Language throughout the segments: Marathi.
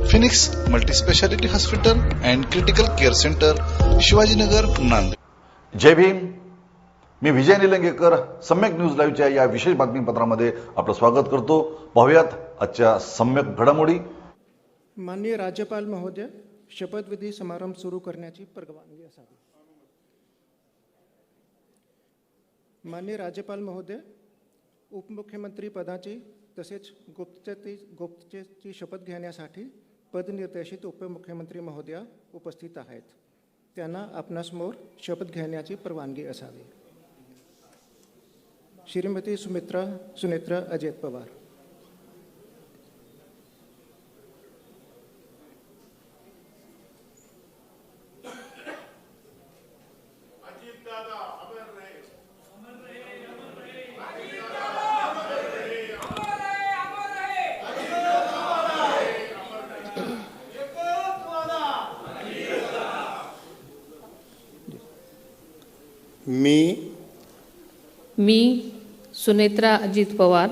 Phoenix multispeciality hospital and critical care centre, Shivajinagar, Nanded. जय भीम। मी विजय निलंगेकर सम्यक न्यूज लाईव्हच्या या विशेष बातमीपत्रामध्ये आपलं स्वागत करतो। पाहूयात आजच्या सम्यक घडामोडी। माननीय राज्यपाल महोदय, शपथविधी समारंभ सुरू करण्याची परवानगी असावी। माननीय राज्यपाल महोदय, उपमुख्यमंत्री पदाची तसेच गुप्ततेची शपथ घेण्यासाठी पदनिर्देशित उपमुख्यमंत्री महोदया उपस्थित आहेत। त्यांना आपणासमोर शपथ घेण्याची परवानगी असावी। श्रीमती सुनेत्रा अजित पवार। मी सुनेत्रा अजित पवार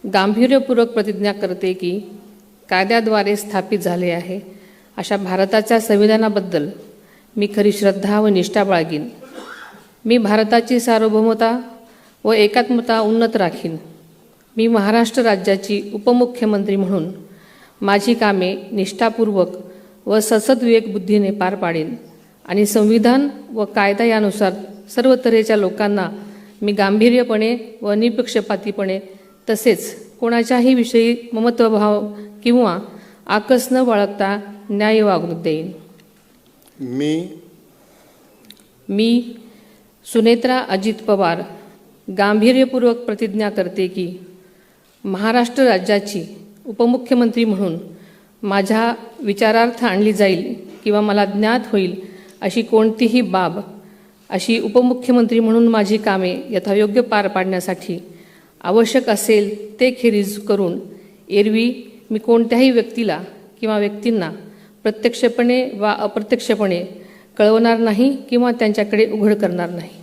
गांभीर्यपूर्वक प्रतिज्ञा करते की कायद्याद्वारे स्थापित झाले आहे अशा भारताच्या संविधानाबद्दल मी खरी श्रद्धा व निष्ठा बाळगीन। मी भारताची सार्वभौमता व एकात्मता उन्नत राखीन। मी महाराष्ट्र राज्याची उपमुख्यमंत्री म्हणून माझी कामे निष्ठापूर्वक व सद्विवेक बुद्धीने पार पाडेन आणि संविधान व कायदा यानुसार सर्व तऱ्हेच्या लोकांना मी गांभीर्यपणे व निपक्षपातीपणे तसेच कोणाच्याही विषयी ममत्वभाव किंवा आकस न बाळगता न्याय वागणूक देईन। मी सुनेत्रा अजित पवार गांभीर्यपूर्वक प्रतिज्ञा करते की महाराष्ट्र राज्याची उपमुख्यमंत्री म्हणून माझ्या विचारार्थ आणली जाईल किंवा मला ज्ञात होईल अशी कोणतीही बाब अशी उपमुख्यमंत्री म्हणून माझी कामे यथायोग्य पार पाडण्यासाठी आवश्यक असेल ते खेरीज करून एरवी मी कोणत्याही व्यक्तीला किंवा व्यक्तींना प्रत्यक्षपणे वा अप्रत्यक्षपणे कळवणार नाही किंवा त्यांच्याकडे उघड करणार नाही।